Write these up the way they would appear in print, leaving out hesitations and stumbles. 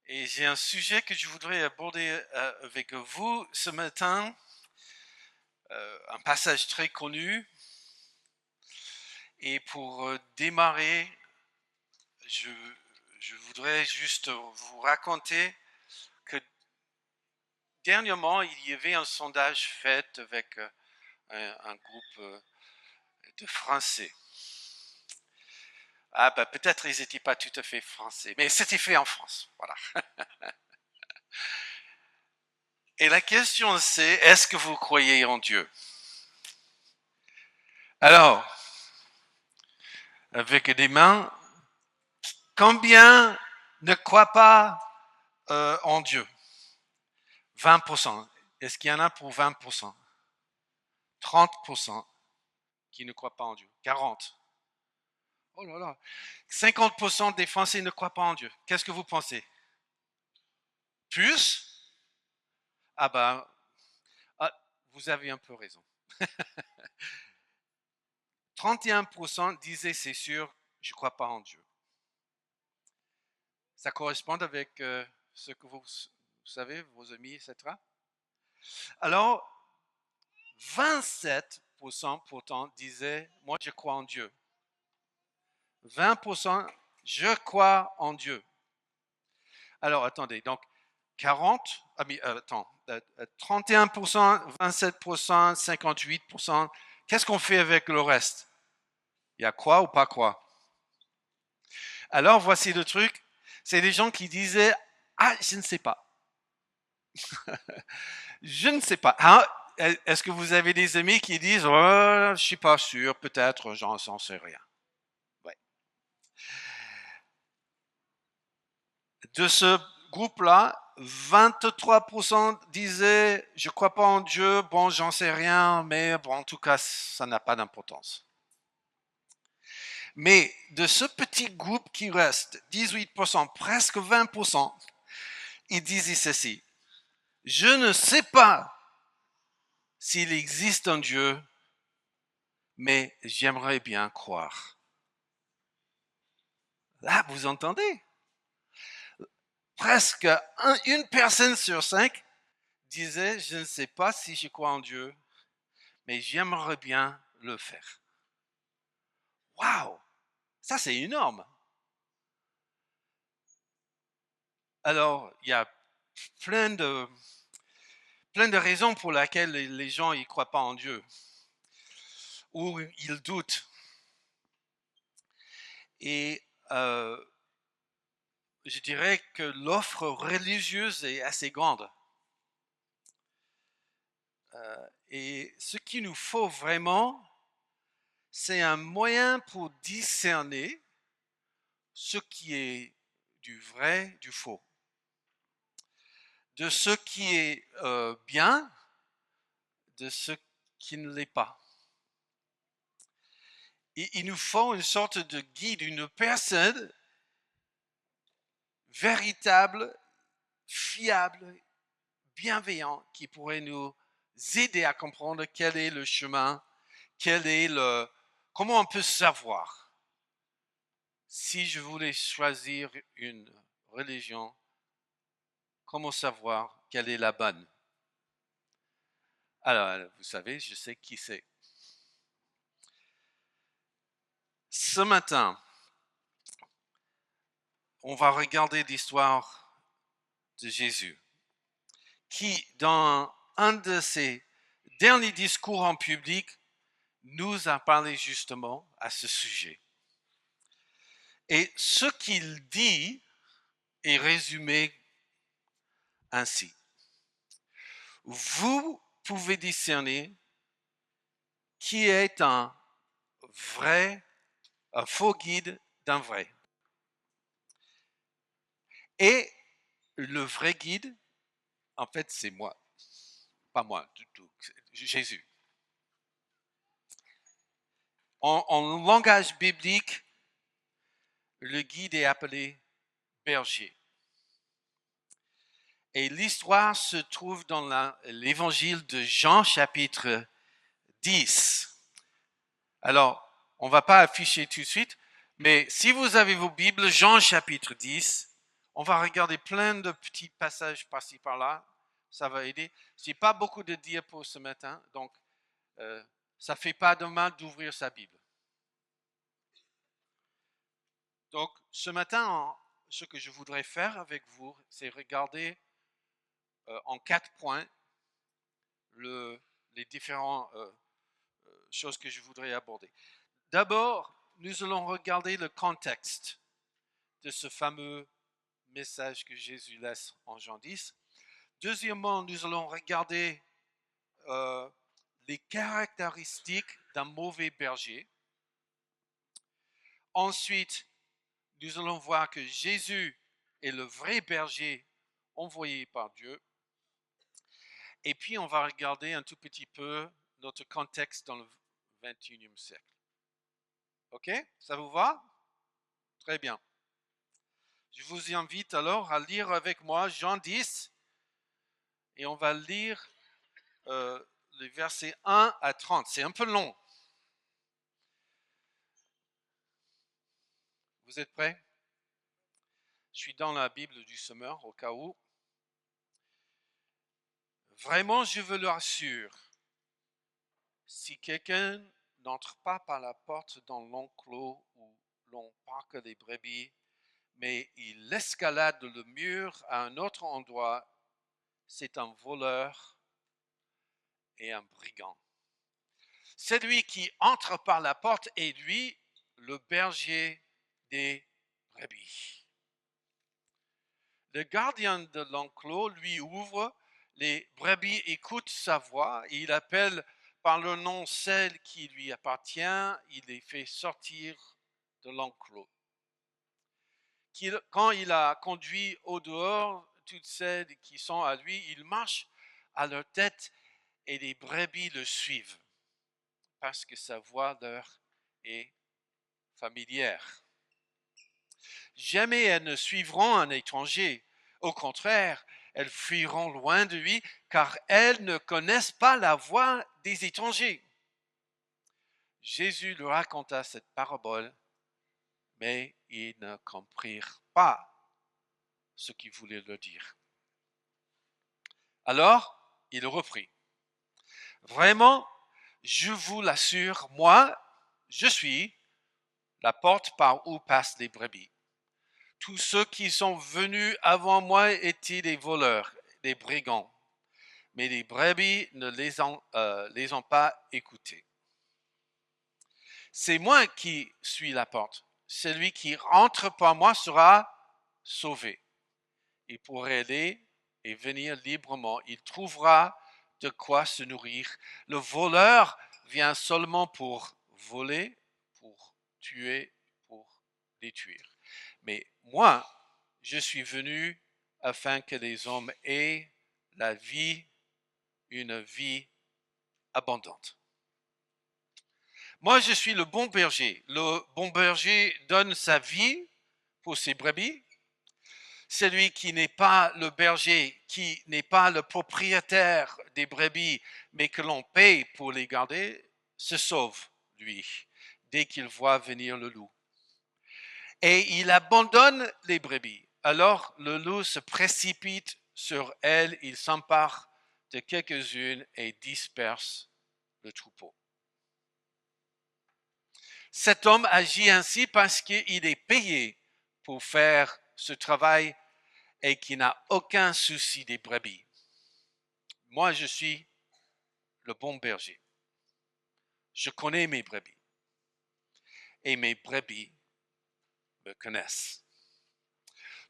Et j'ai un sujet que je voudrais aborder avec vous ce matin, un passage très connu. Et pour démarrer, je, je voudrais juste vous raconter que dernièrement, il y avait un sondage fait avec un groupe de Français. Ah ben peut-être ils n'étaient pas tout à fait français, mais c'était fait en France, voilà. Et la question c'est, est-ce que vous croyez en Dieu? Alors, avec des mains, combien ne croient pas en Dieu? 20%. Est-ce qu'il y en a pour 20%? 30% qui ne croient pas en Dieu. 40%. Oh là là. 50% des Français ne croient pas en Dieu. Qu'est-ce que vous pensez? Plus? Ah ben, vous avez un peu raison. 31% disaient c'est sûr, je ne crois pas en Dieu. Ça correspond avec ce que vous savez, vos amis, etc. Alors, 27% pourtant disaient moi je crois en Dieu. 20% je crois en Dieu. Alors attendez, donc 40, 31%, 27%, 58%. Qu'est-ce qu'on fait avec le reste? Il y a quoi ou pas quoi? Alors voici le truc, c'est des gens qui disaient ah je ne sais pas. Je ne sais pas. Ah, est-ce que vous avez des amis qui disent oh, je suis pas sûr, peut-être, j'en sais rien. Ouais. De ce groupe-là, 23% disaient je crois pas en Dieu, bon j'en sais rien, mais bon en tout cas ça n'a pas d'importance. Mais de ce petit groupe qui reste, 18%, presque 20%, ils disent ceci, je ne sais pas s'il existe un Dieu, mais j'aimerais bien croire. Là, vous entendez? Presque une personne sur 5 disait, je ne sais pas si je crois en Dieu, mais j'aimerais bien le faire. Waouh! Ça, c'est énorme. Alors, il y a plein de raisons pour lesquelles les gens ne croient pas en Dieu, ou ils doutent. Et je dirais que l'offre religieuse est assez grande. Et ce qu'il nous faut vraiment, c'est un moyen pour discerner ce qui est du vrai, du faux, de ce qui est bien, de ce qui ne l'est pas. Et il nous faut une sorte de guide, une personne véritable, fiable, bienveillant, qui pourrait nous aider à comprendre quel est le chemin, comment on peut savoir. Si je voulais choisir une religion, comment savoir quelle est la bonne? Alors, vous savez, je sais qui c'est. Ce matin, on va regarder l'histoire de Jésus, qui, dans un de ses derniers discours en public, nous a parlé justement à ce sujet. Et ce qu'il dit est résumé ainsi. Vous pouvez discerner qui est un faux guide d'un vrai. Et le vrai guide, en fait, c'est moi. Pas moi du tout, Jésus. En langage biblique, le guide est appelé berger. Et l'histoire se trouve dans l'évangile de Jean chapitre 10. Alors, on ne va pas afficher tout de suite, mais si vous avez vos Bibles, Jean chapitre 10, On va regarder plein de petits passages par-ci par-là. Ça va aider. Je n'ai pas beaucoup de diapos ce matin, donc ça ne fait pas de mal d'ouvrir sa Bible. Donc, ce matin, ce que je voudrais faire avec vous, c'est regarder en 4 points les différentes choses que je voudrais aborder. D'abord, nous allons regarder le contexte de ce fameux message que Jésus laisse en Jean 10. Deuxièmement, nous allons regarder les caractéristiques d'un mauvais berger. Ensuite, nous allons voir que Jésus est le vrai berger envoyé par Dieu. Et puis, on va regarder un tout petit peu notre contexte dans le 21e siècle. OK? Ça vous va? Très bien. Je vous invite alors à lire avec moi Jean 10 et on va lire les versets 1 à 30. C'est un peu long. Vous êtes prêts? Je suis dans la Bible du Semeur au cas où. Vraiment, je vous le rassure, si quelqu'un n'entre pas par la porte dans l'enclos où l'on parque les brebis, mais il escalade le mur à un autre endroit, c'est un voleur et un brigand. Celui qui entre par la porte est lui, le berger des brebis. Le gardien de l'enclos lui ouvre, les brebis écoutent sa voix, et il appelle par le nom celle qui lui appartient, il les fait sortir de l'enclos. Quand il a conduit au dehors toutes celles qui sont à lui, il marche à leur tête et les brebis le suivent parce que sa voix leur est familière. Jamais elles ne suivront un étranger. Au contraire, elles fuiront loin de lui car elles ne connaissent pas la voix des étrangers. Jésus leur raconta cette parabole, mais ils ne comprirent pas ce qu'il voulait leur dire. Alors, il reprit. Vraiment, je vous l'assure, moi, je suis la porte par où passent les brebis. Tous ceux qui sont venus avant moi étaient des voleurs, des brigands, mais les brebis ne les ont pas écoutés. C'est moi qui suis la porte. Celui qui rentre par moi sera sauvé. Il pourrait aller et venir librement. Il trouvera de quoi se nourrir. Le voleur vient seulement pour voler, pour tuer, pour détruire. Mais moi, je suis venu afin que les hommes aient la vie, une vie abondante. Moi, je suis le bon berger. Le bon berger donne sa vie pour ses brebis. Celui qui n'est pas le berger, qui n'est pas le propriétaire des brebis, mais que l'on paye pour les garder, se sauve, lui, dès qu'il voit venir le loup. Et il abandonne les brebis. Alors le loup se précipite sur elles, il s'empare de quelques-unes et disperse le troupeau. Cet homme agit ainsi parce qu'il est payé pour faire ce travail et qui n'a aucun souci des brebis. Moi, je suis le bon berger. Je connais mes brebis. Et mes brebis me connaissent.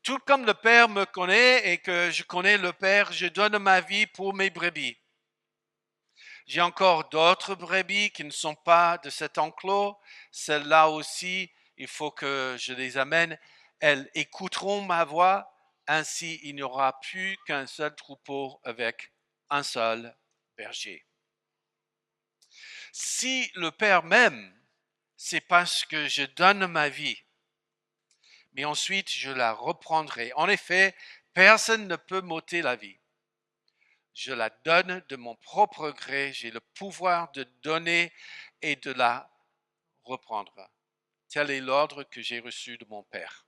Tout comme le Père me connaît et que je connais le Père, je donne ma vie pour mes brebis. J'ai encore d'autres brebis qui ne sont pas de cet enclos. Celles-là aussi, il faut que je les amène. Elles écouteront ma voix. Ainsi, il n'y aura plus qu'un seul troupeau avec un seul berger. Si le Père m'aime, c'est parce que je donne ma vie. Mais ensuite, je la reprendrai. En effet, personne ne peut m'ôter la vie. Je la donne de mon propre gré. J'ai le pouvoir de donner et de la reprendre. Tel est l'ordre que j'ai reçu de mon Père.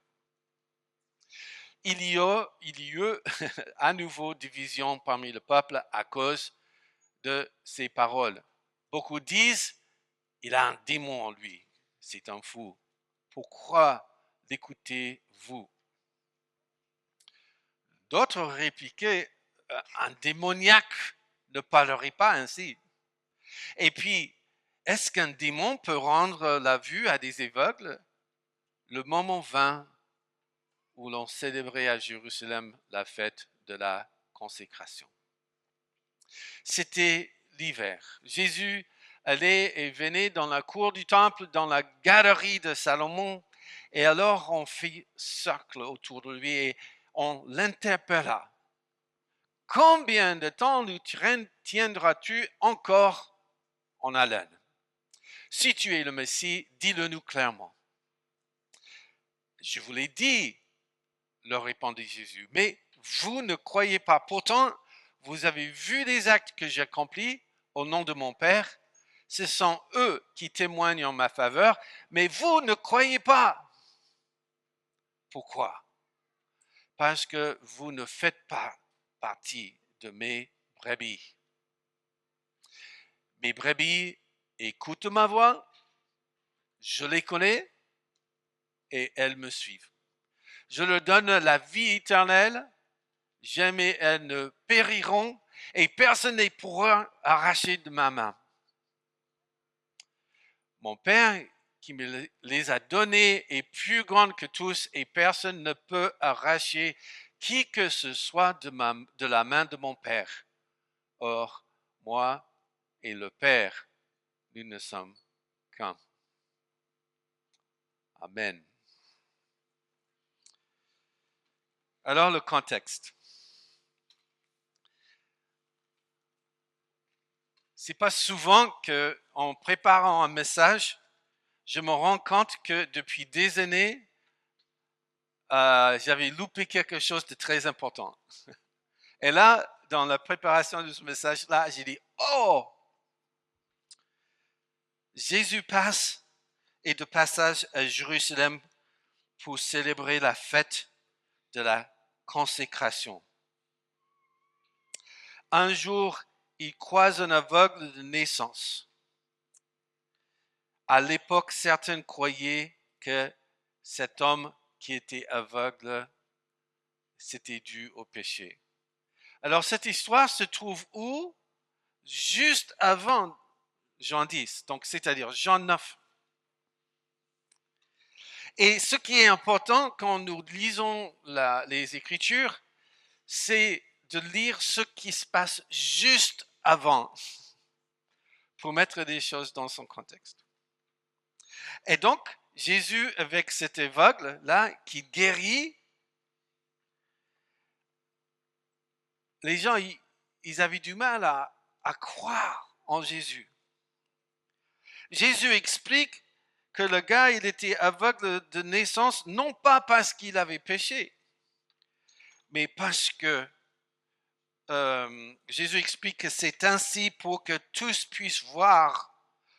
il y eut à nouveau division parmi le peuple à cause de ces paroles. Beaucoup disent, il a un démon en lui, c'est un fou. Pourquoi l'écoutez-vous? D'autres répliquaient, un démoniaque ne parlerait pas ainsi. Et puis, est-ce qu'un démon peut rendre la vue à des aveugles? Le moment vint où l'on célébrait à Jérusalem la fête de la consécration. C'était l'hiver. Jésus allait et venait dans la cour du temple, dans la galerie de Salomon, et alors on fit cercle autour de lui et on l'interpella. Combien de temps nous tiendras-tu encore en haleine? Si tu es le Messie, dis-le-nous clairement. Je vous l'ai dit, leur répondit Jésus, mais vous ne croyez pas. Pourtant, vous avez vu les actes que j'accomplis au nom de mon Père. Ce sont eux qui témoignent en ma faveur, mais vous ne croyez pas. Pourquoi? Parce que vous ne faites pas partie de mes brebis. Mes brebis écoutent ma voix, je les connais et elles me suivent. Je leur donne la vie éternelle, jamais elles ne périront et personne ne pourra arracher de ma main. Mon Père qui me les a donnés est plus grand que tous et personne ne peut arracher qui que ce soit de la main de mon Père. Or, moi et le Père, nous ne sommes qu'un. Amen. Alors le contexte. C'est pas souvent que, en préparant un message, je me rends compte que depuis des années, j'avais loupé quelque chose de très important. Et là, dans la préparation de ce message-là, j'ai dit, oh, Jésus passe et de passage à Jérusalem pour célébrer la fête de la consécration. Un jour, il croise un aveugle de naissance. À l'époque, certains croyaient que cet homme qui était aveugle, c'était dû au péché. Alors cette histoire se trouve où? Juste avant Jean 10, donc c'est-à-dire Jean 9. Et ce qui est important quand nous lisons les Écritures, c'est de lire ce qui se passe juste avant pour mettre des choses dans son contexte. Et donc, Jésus, avec cet aveugle-là, qui guérit, les gens, ils avaient du mal à croire en Jésus. Jésus explique que le gars, il était aveugle de naissance, non pas parce qu'il avait péché, mais parce que Jésus explique que c'est ainsi pour que tous puissent voir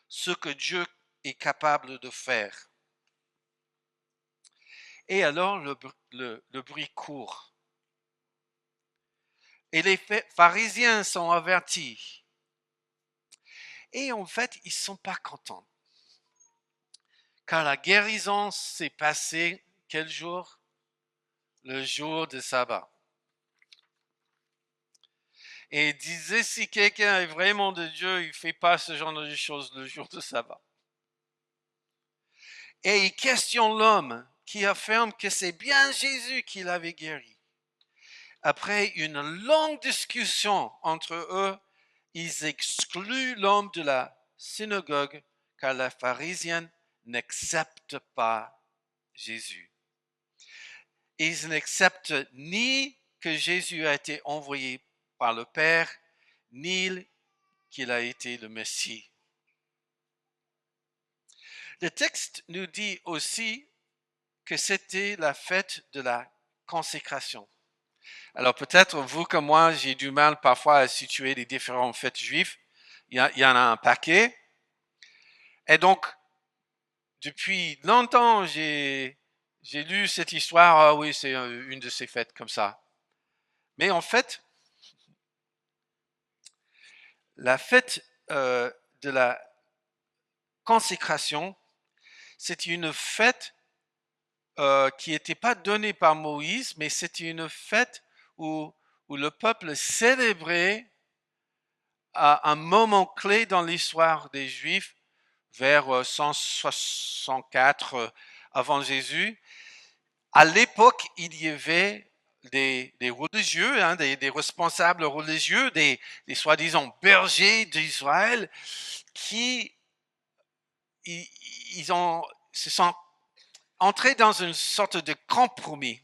ce que Dieu est capable de faire. Et alors le bruit court. Et les pharisiens sont avertis. Et en fait, ils ne sont pas contents. Car la guérison s'est passée quel jour? Le jour de sabbat. Et il disait, si quelqu'un est vraiment de Dieu, il ne fait pas ce genre de choses le jour de sabbat. Et il questionne l'homme qui affirme que c'est bien Jésus qui l'avait guéri. Après une longue discussion entre eux, ils excluent l'homme de la synagogue car les pharisiens n'acceptent pas Jésus. Ils n'acceptent ni que Jésus a été envoyé par le Père, ni qu'il a été le Messie. Le texte nous dit aussi que c'était la fête de la consécration. Alors peut-être vous comme moi, j'ai du mal parfois à situer les différentes fêtes juives. Il y en a un paquet. Et donc, depuis longtemps, j'ai j'ai lu cette histoire, ah oui, c'est une de ces fêtes comme ça. Mais en fait, la fête de la consécration, c'est une fête qui n'était pas donnée par Moïse, mais c'était une fête où le peuple célébrait à un moment clé dans l'histoire des Juifs, vers 164 avant Jésus. À l'époque, il y avait des religieux, hein, des responsables religieux, des soi-disant bergers d'Israël, qui se sont entrés dans une sorte de compromis.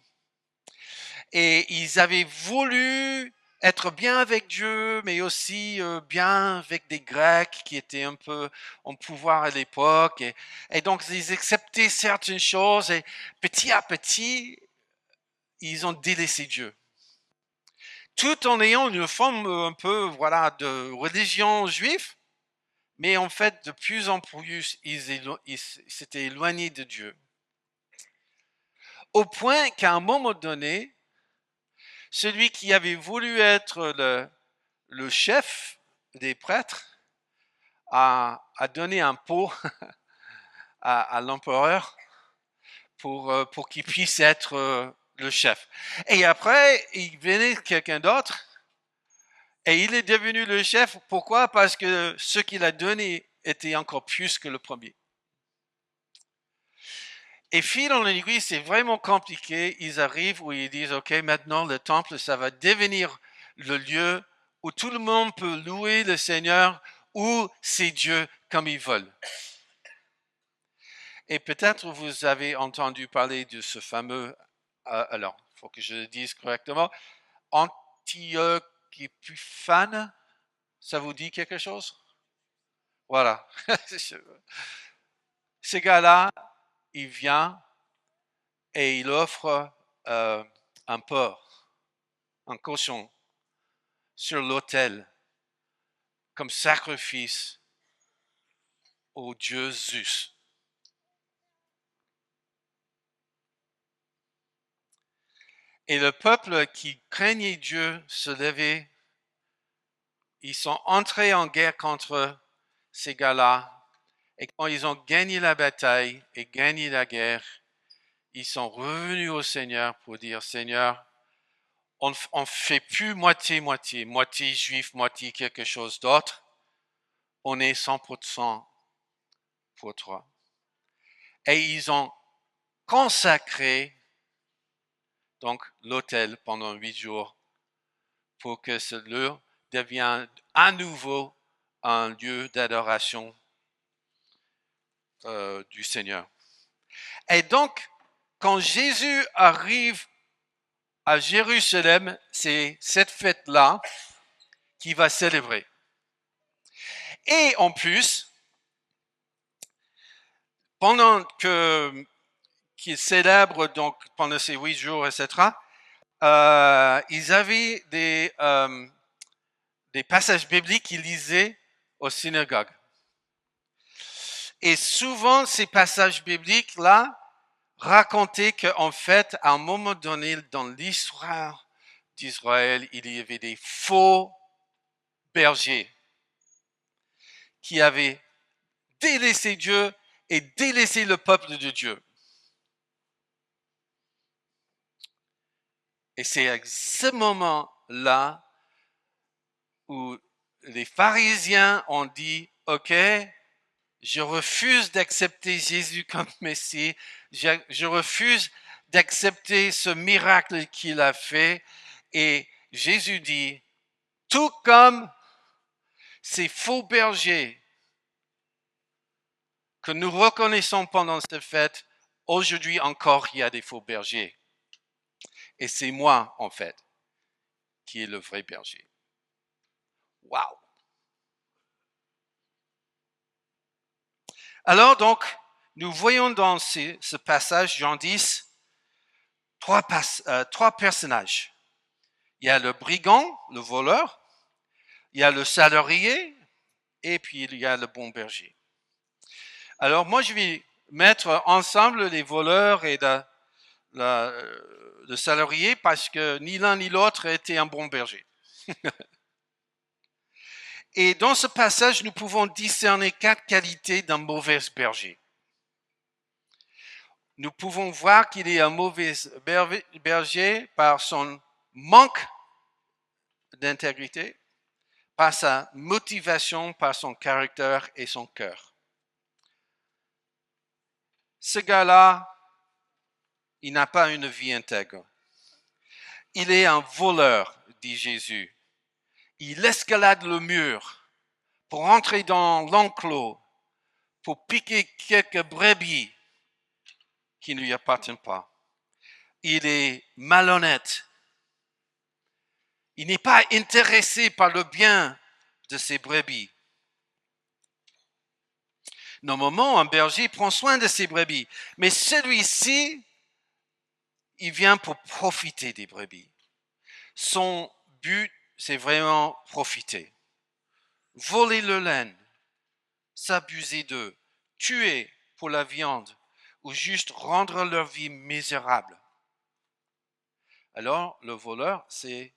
Et ils avaient voulu être bien avec Dieu, mais aussi bien avec des Grecs qui étaient un peu en pouvoir à l'époque. Et donc, ils acceptaient certaines choses et petit à petit, ils ont délaissé Dieu. Tout en ayant une forme un peu voilà, de religion juive, mais en fait, de plus en plus, ils s'étaient éloignés de Dieu. Au point qu'à un moment donné, celui qui avait voulu être le chef des prêtres a donné un pot à l'empereur pour qu'il puisse être le chef. Et après, il venait quelqu'un d'autre et il est devenu le chef. Pourquoi? Parce que ce qu'il a donné était encore plus que le premier. Et fil en aiguille, c'est vraiment compliqué. Ils arrivent où ils disent, OK, maintenant le temple, ça va devenir le lieu où tout le monde peut louer le Seigneur ou ses dieux comme ils veulent. Et peut-être vous avez entendu parler de ce fameux, alors, il faut que je le dise correctement, Antioche Épiphane. Ça vous dit quelque chose? Voilà. Ce gars-là, il vient et il offre un porc, un cochon, sur l'autel comme sacrifice au dieu Zeus. Et le peuple qui craignait Dieu se levait. Ils sont entrés en guerre contre ces gars-là. Et quand ils ont gagné la bataille et gagné la guerre, ils sont revenus au Seigneur pour dire, Seigneur, on ne fait plus moitié-moitié, moitié juif, moitié quelque chose d'autre. On est 100% pour toi. Et ils ont consacré donc l'autel pendant 8 jours pour que ce lieu devienne à nouveau un lieu d'adoration du Seigneur. Et donc, quand Jésus arrive à Jérusalem, c'est cette fête-là qu'il va célébrer. Et en plus, pendant qu'il célèbre donc pendant ces 8 jours, etc., ils avaient des passages bibliques qu'ils lisaient aux synagogues. Et souvent, ces passages bibliques-là racontaient qu'en fait, à un moment donné, dans l'histoire d'Israël, il y avait des faux bergers qui avaient délaissé Dieu et délaissé le peuple de Dieu. Et c'est à ce moment-là où les pharisiens ont dit, OK, je refuse d'accepter Jésus comme Messie, je refuse d'accepter ce miracle qu'il a fait. Et Jésus dit, tout comme ces faux bergers que nous reconnaissons pendant cette fête, aujourd'hui encore, il y a des faux bergers. Et c'est moi, en fait, qui est le vrai berger. Waouh! Alors donc, nous voyons dans ce passage, Jean 10, trois personnages. Il y a le brigand, le voleur, il y a le salarié, et puis il y a le bon berger. Alors moi, je vais mettre ensemble les voleurs et le salarié parce que ni l'un ni l'autre était un bon berger. Et dans ce passage, nous pouvons discerner 4 qualités d'un mauvais berger. Nous pouvons voir qu'il est un mauvais berger par son manque d'intégrité, par sa motivation, par son caractère et son cœur. Ce gars-là, il n'a pas une vie intègre. Il est un voleur, dit Jésus. Il escalade le mur pour entrer dans l'enclos, pour piquer quelques brebis qui ne lui appartiennent pas. Il est malhonnête. Il n'est pas intéressé par le bien de ses brebis. Normalement, un berger prend soin de ses brebis, mais celui-ci, il vient pour profiter des brebis. Son but, c'est vraiment profiter. Voler le laine, s'abuser d'eux, tuer pour la viande ou juste rendre leur vie misérable. Alors, le voleur, c'est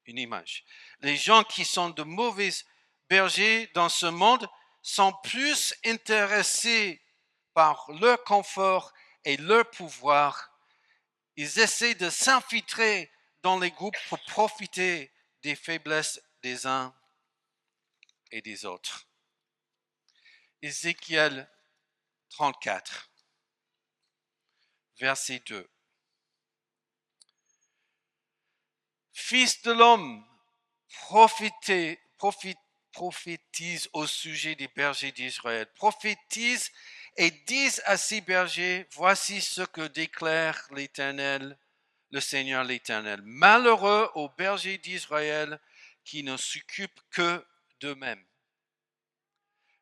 une image. Les gens qui sont de mauvais bergers dans ce monde sont plus intéressés par leur confort et leur pouvoir. Ils essaient de s'infiltrer dans les groupes pour profiter des faiblesses des uns et des autres. Ézéchiel 34, verset 2. Fils de l'homme, prophétise au sujet des bergers d'Israël. Prophétise et dis à ces bergers, voici ce que déclare l'Éternel, le Seigneur l'Éternel. Malheureux aux bergers d'Israël qui ne s'occupent que d'eux-mêmes.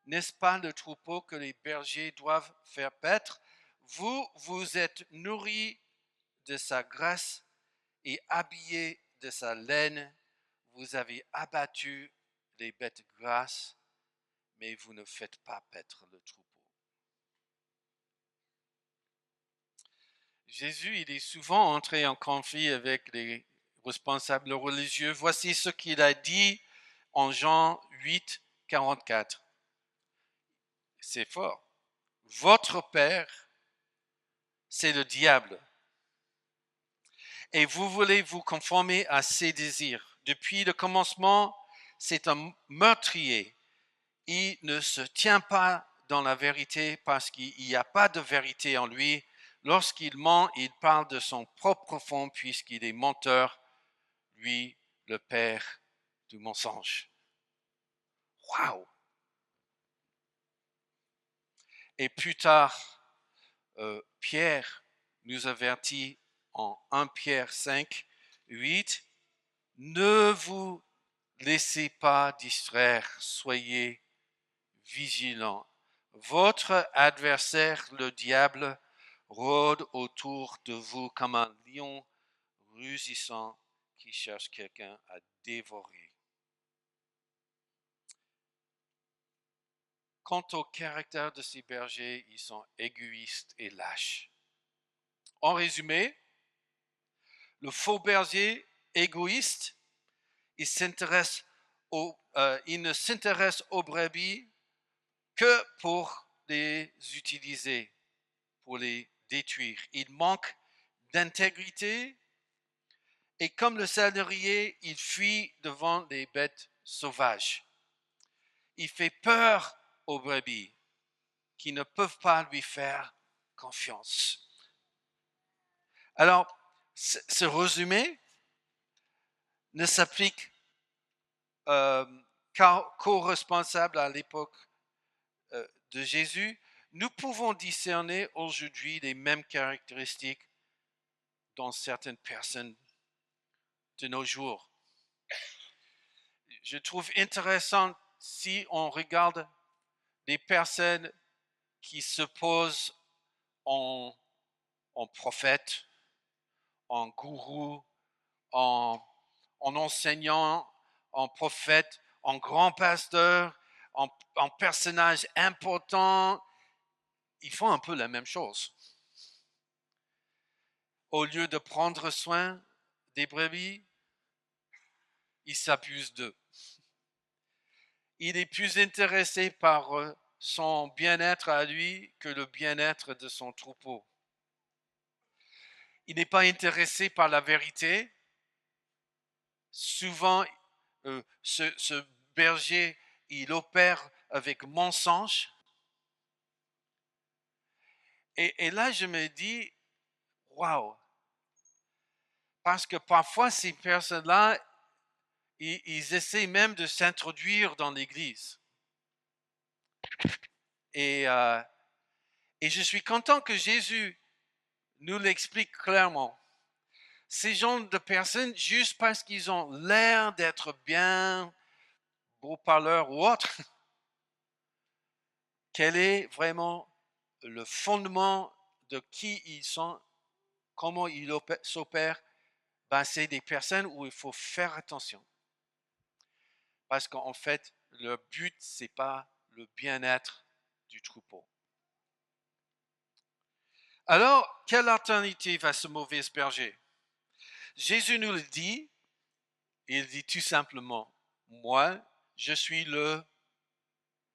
N'est-ce pas le troupeau que les bergers doivent faire paître? Vous, vous êtes nourris de sa graisse et habillés de sa laine. Vous avez abattu les bêtes grasses, mais vous ne faites pas paître le troupeau. Jésus, il est souvent entré en conflit avec les responsables religieux. Voici ce qu'il a dit en Jean 8, 44. C'est fort. Votre père, c'est le diable. Et vous voulez vous conformer à ses désirs. Depuis le commencement, c'est un meurtrier. Il ne se tient pas dans la vérité parce qu'il n'y a pas de vérité en lui. Lorsqu'il ment, il parle de son propre fond puisqu'il est menteur, lui, le père du mensonge. Waouh! Et plus tard, Pierre nous avertit en 1 Pierre 5, 8, ne vous laissez pas distraire, soyez vigilants. Votre adversaire, le diable, rôde autour de vous comme un lion rugissant qui cherche quelqu'un à dévorer. Quant au caractère de ces bergers, ils sont égoïstes et lâches. En résumé, le faux berger égoïste, il ne s'intéresse aux brebis que pour les utiliser, pour les détruire. Il manque d'intégrité et comme le salarié, il fuit devant les bêtes sauvages. Il fait peur aux brebis qui ne peuvent pas lui faire confiance. Alors, ce résumé ne s'applique qu'aux responsables à l'époque de Jésus. Nous pouvons discerner aujourd'hui les mêmes caractéristiques dans certaines personnes de nos jours. Je trouve intéressant si on regarde des personnes qui se posent en prophète, en gourou, en enseignant, en prophète, en grand pasteur, en personnage important. Ils font un peu la même chose. au lieu de prendre soin des brebis, il s'abuse d'eux. Il est plus intéressé par son bien-être à lui que le bien-être de son troupeau. Il n'est pas intéressé par la vérité. Souvent, ce berger, il opère avec mensonge. Et là, je me dis, waouh, parce que parfois, ces personnes-là, ils essaient même de s'introduire dans l'Église. Et je suis content que Jésus nous l'explique clairement. Ces gens de personnes, juste parce qu'ils ont l'air d'être bien, beaux parleurs ou autres, quel est vraiment le fondement de qui ils sont, comment ils s'opèrent, c'est des personnes où il faut faire attention. Parce qu'en fait, le but, ce n'est pas le bien-être du troupeau. Alors, quelle alternative à ce mauvais berger? Jésus nous le dit, il dit tout simplement, moi, je suis le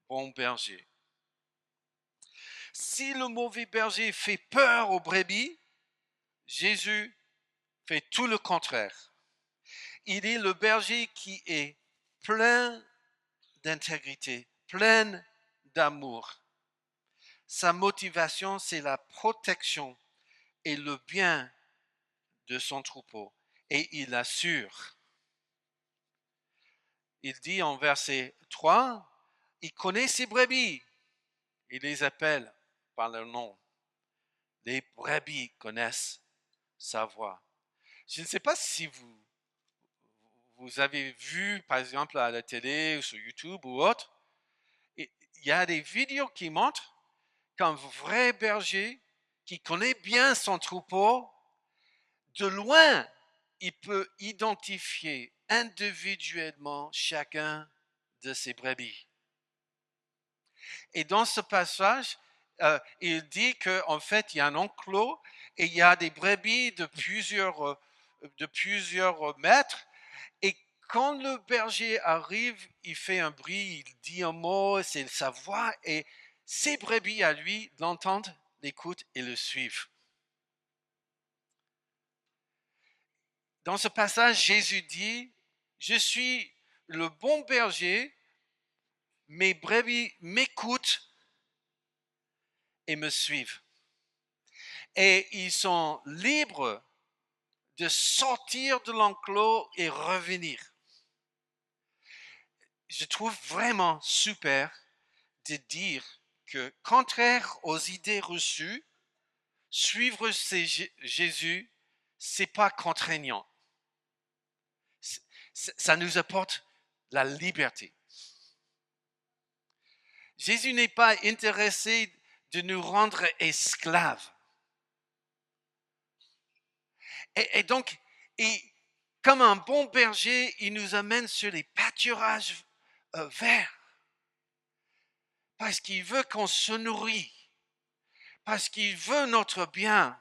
bon berger. Si le mauvais berger fait peur aux brebis, Jésus fait tout le contraire. Il est le berger qui est plein d'intégrité, plein d'amour. Sa motivation, c'est la protection et le bien de son troupeau. Et il assure. Il dit en verset 3, il connaît ses brebis. Il les appelle par leur nom. Les brebis connaissent sa voix. Je ne sais pas si vous avez vu, par exemple, à la télé ou sur YouTube ou autre, il y a des vidéos qui montrent qu'un vrai berger qui connaît bien son troupeau, de loin, il peut identifier individuellement chacun de ses brebis. Et dans ce passage, il dit qu'en fait, il y a un enclos et il y a des brebis de plusieurs mètres. Et quand le berger arrive, il fait un bruit, il dit un mot, c'est sa voix, et ses brebis à lui l'entendent, l'écoutent et le suivent. Dans ce passage, Jésus dit, je suis le bon berger, mes brebis m'écoutent et me suivent. Et ils sont libres de sortir de l'enclos et revenir. Je trouve vraiment super de dire que, contraire aux idées reçues, suivre Jésus, c'est pas contraignant. Ça nous apporte la liberté. Jésus n'est pas intéressé de nous rendre esclaves. Et donc, comme un bon berger, il nous amène sur les pâturages verts. Parce qu'il veut qu'on se nourrit. Parce qu'il veut notre bien.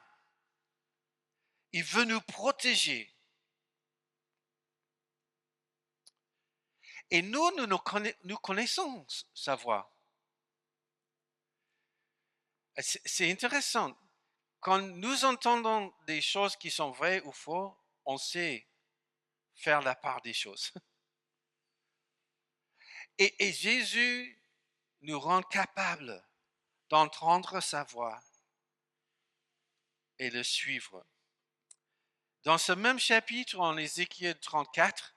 Il veut nous protéger. Et nous connaissons sa voix. C'est intéressant. Quand nous entendons des choses qui sont vraies ou fausses, on sait faire la part des choses. Et Jésus nous rend capables d'entendre sa voix et le suivre. Dans ce même chapitre, en Ézéchiel 34,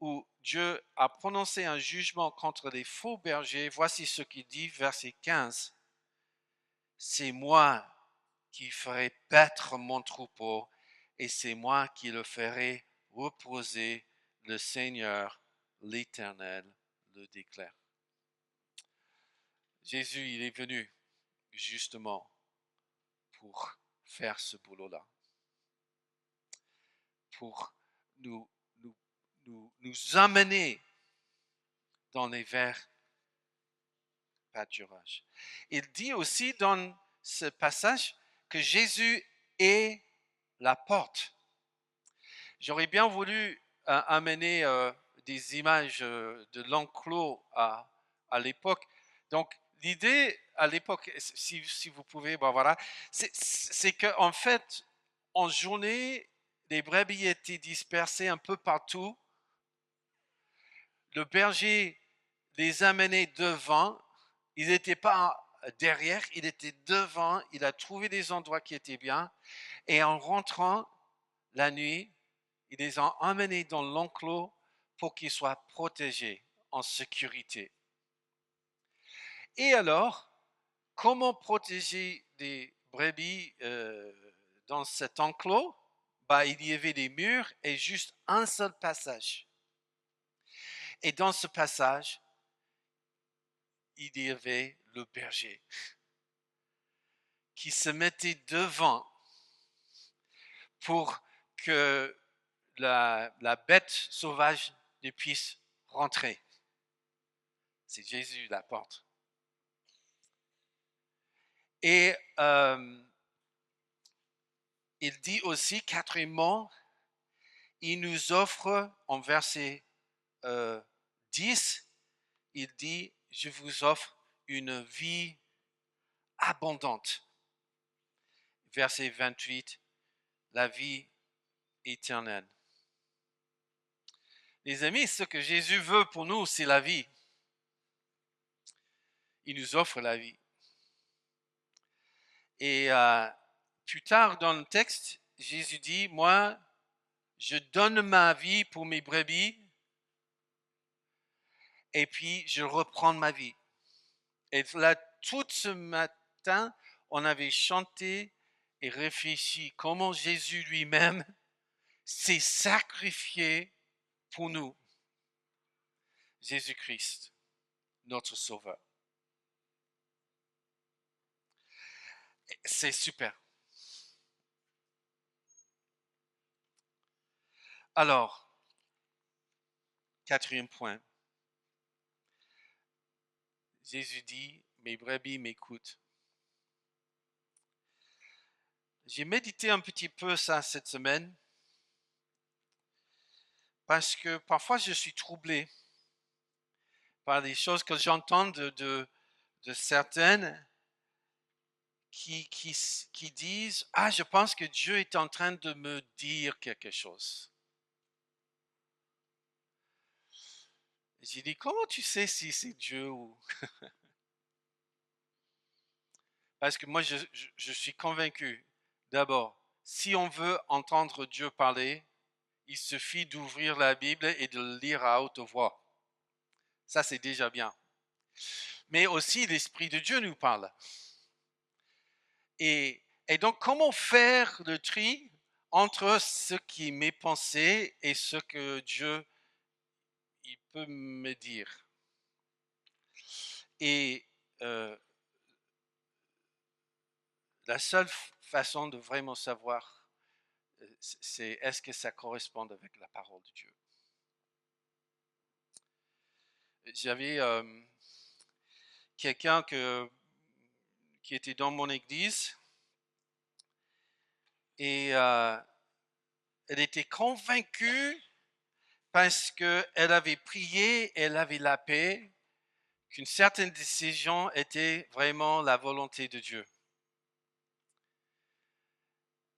où Dieu a prononcé un jugement contre les faux bergers, voici ce qu'il dit, verset 15. C'est moi qui ferai paître mon troupeau et c'est moi qui le ferai reposer. Le Seigneur, l'Éternel, le déclare. Jésus, il est venu justement pour faire ce boulot-là, pour nous amener dans les verts pâturages. Il dit aussi dans ce passage que Jésus est la porte. J'aurais bien voulu amener des images de l'enclos à l'époque. Donc, l'idée à l'époque, si vous pouvez, bon, voilà, c'est qu'en fait, en journée, les brebis étaient dispersées un peu partout. Le berger les amenait devant. Ils n'étaient pas derrière, il était devant. Il a trouvé des endroits qui étaient bien. Et en rentrant la nuit, ils les ont emmenés dans l'enclos pour qu'ils soient protégés en sécurité. Et alors, comment protéger des brebis dans cet enclos? Il y avait des murs et juste un seul passage. Et dans ce passage, il y avait le berger qui se mettait devant pour que la bête sauvage ne puisse rentrer. C'est Jésus, la porte. Et il dit aussi, quatrièmement, il nous offre en verset 10, il dit, je vous offre une vie abondante. Verset 28, la vie éternelle. Les amis, ce que Jésus veut pour nous, c'est la vie. Il nous offre la vie. Et plus tard dans le texte, Jésus dit, moi, je donne ma vie pour mes brebis, et puis je reprends ma vie. Et là, tout ce matin, on avait chanté et réfléchi comment Jésus lui-même s'est sacrifié pour nous. Jésus-Christ, notre Sauveur. C'est super. Alors, quatrième point. Jésus dit, mes brebis m'écoutent. J'ai médité un petit peu ça cette semaine parce que parfois je suis troublé par des choses que j'entends de certaines qui disent « Ah, je pense que Dieu est en train de me dire quelque chose. » J'ai dit « Comment tu sais si c'est Dieu ou... » Parce que moi, je suis convaincu, d'abord, si on veut entendre Dieu parler, il suffit d'ouvrir la Bible et de le lire à haute voix. Ça, c'est déjà bien. Mais aussi, l'Esprit de Dieu nous parle. Et donc, comment faire le tri entre ce qui est mes pensées et ce que Dieu il peut me dire? Et la seule façon de vraiment savoir, c'est est-ce que ça correspond avec la parole de Dieu? J'avais quelqu'un qui était dans mon église et elle était convaincue parce qu'elle avait prié, elle avait la paix, qu'une certaine décision était vraiment la volonté de Dieu.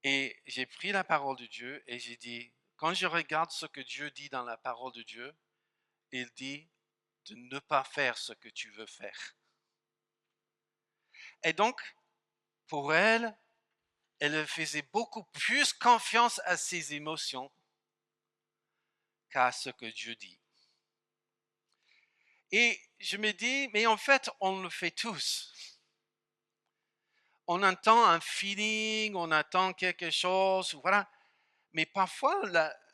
Et j'ai pris la parole de Dieu et j'ai dit, quand je regarde ce que Dieu dit dans la parole de Dieu, il dit de ne pas faire ce que tu veux faire. Et donc, pour elle, elle faisait beaucoup plus confiance à ses émotions qu'à ce que Dieu dit. Et je me dis, mais en fait, on le fait tous. On entend un feeling, on attend quelque chose, voilà. Mais parfois,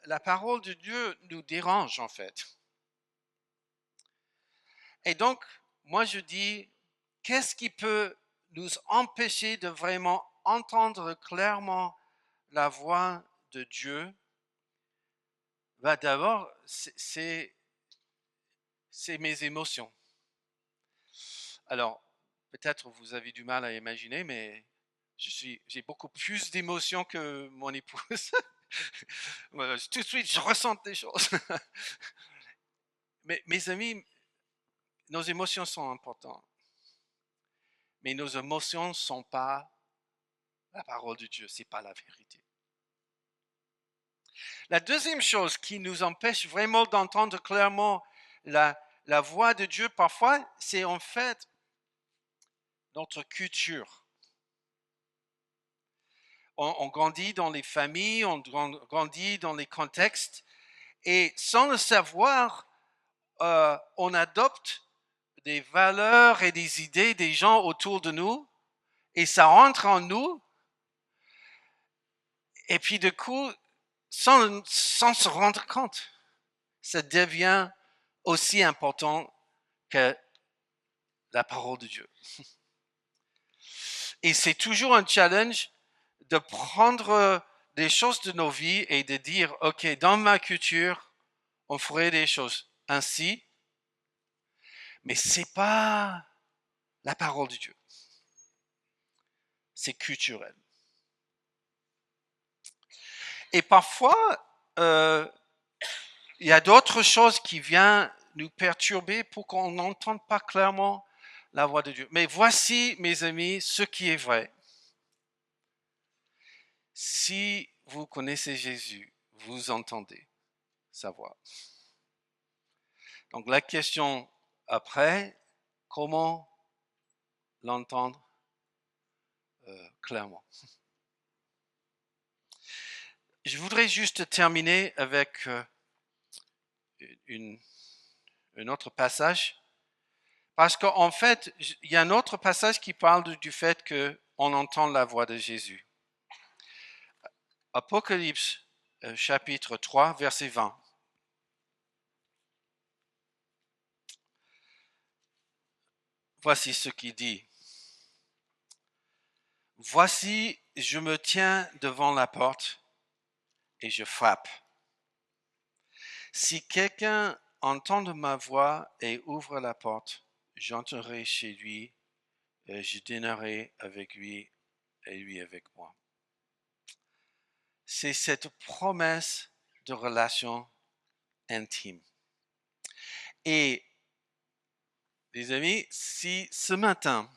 la parole de Dieu nous dérange, en fait. Et donc, moi, je dis, qu'est-ce qui peut nous empêcher de vraiment entendre clairement la voix de Dieu? D'abord, c'est mes émotions. Alors, peut-être vous avez du mal à imaginer, mais J'ai beaucoup plus d'émotions que mon épouse. Voilà, tout de suite, je ressens des choses. Mais mes amis, nos émotions sont importantes. Mais nos émotions ne sont pas la parole de Dieu, ce n'est pas la vérité. La deuxième chose qui nous empêche vraiment d'entendre clairement la voix de Dieu parfois, c'est en fait notre culture. On grandit dans les familles, on grandit dans les contextes, et sans le savoir, on adopte des valeurs et des idées des gens autour de nous, et ça rentre en nous, et puis du coup, sans se rendre compte, ça devient aussi important que la parole de Dieu. Et c'est toujours un challenge de prendre des choses de nos vies et de dire, OK, dans ma culture, on ferait des choses ainsi, mais c'est pas la parole de Dieu. C'est culturel. Et parfois, il y a d'autres choses qui viennent nous perturber pour qu'on n'entende pas clairement la voix de Dieu. Mais voici, mes amis, ce qui est vrai. Si vous connaissez Jésus, vous entendez sa voix. Donc la question après, comment l'entendre clairement? Je voudrais juste terminer avec un autre passage. Parce qu'en fait, il y a un autre passage qui parle du fait qu'on entend la voix de Jésus. Apocalypse chapitre 3, verset 20. Voici ce qu'il dit. Voici, je me tiens devant la porte et je frappe. Si quelqu'un entend ma voix et ouvre la porte, j'entrerai chez lui, et je dînerai avec lui et lui avec moi. C'est cette promesse de relation intime. Et les amis, si ce matin,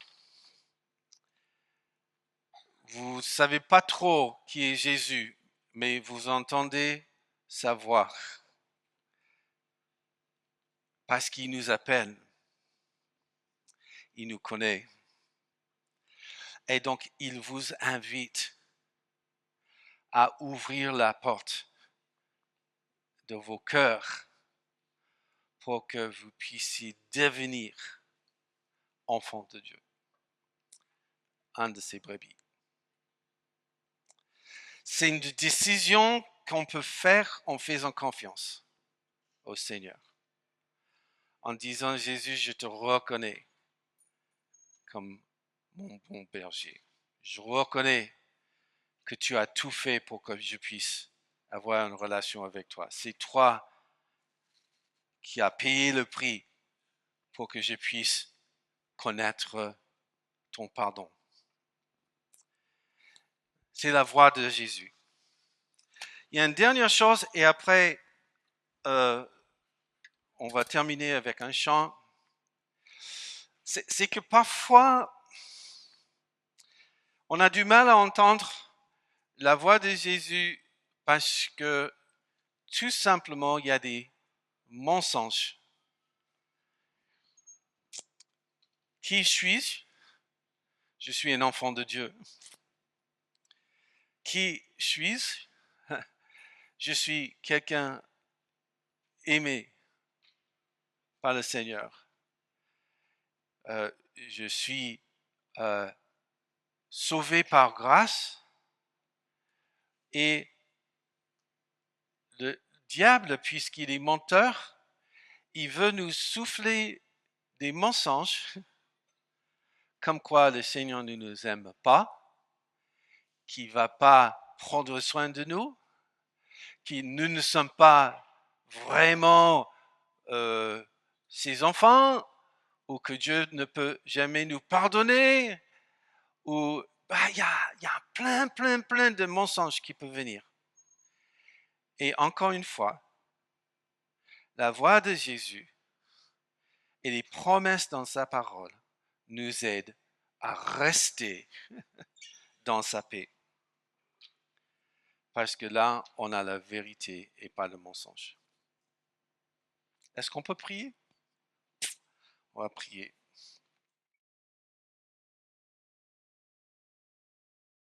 vous ne savez pas trop qui est Jésus, mais vous entendez sa voix, parce qu'il nous appelle, il nous connaît, et donc il vous invite à ouvrir la porte de vos cœurs pour que vous puissiez devenir enfant de Dieu, un de ses brebis. C'est une décision qu'on peut faire en faisant confiance au Seigneur, en disant Jésus, je te reconnais comme mon bon berger. Je reconnais que tu as tout fait pour que je puisse avoir une relation avec toi. C'est toi qui as payé le prix pour que je puisse connaître ton pardon. C'est la voix de Jésus. Il y a une dernière chose et après, on va terminer avec un chant. C'est que parfois, on a du mal à entendre la voix de Jésus parce que tout simplement, il y a des mensonges. Qui suis-je? Je suis un enfant de Dieu. Qui suis-je? Je suis quelqu'un aimé par le Seigneur. Je suis sauvé par grâce et le diable, puisqu'il est menteur, il veut nous souffler des mensonges comme quoi le Seigneur ne nous aime pas, qu'il ne va pas prendre soin de nous, que nous ne sommes pas vraiment ses enfants, ou que Dieu ne peut jamais nous pardonner, ou il y a plein de mensonges qui peuvent venir. Et encore une fois, la voix de Jésus et les promesses dans sa parole nous aident à rester dans sa paix. Parce que là, on a la vérité et pas le mensonge. Est-ce qu'on peut prier? On va prier.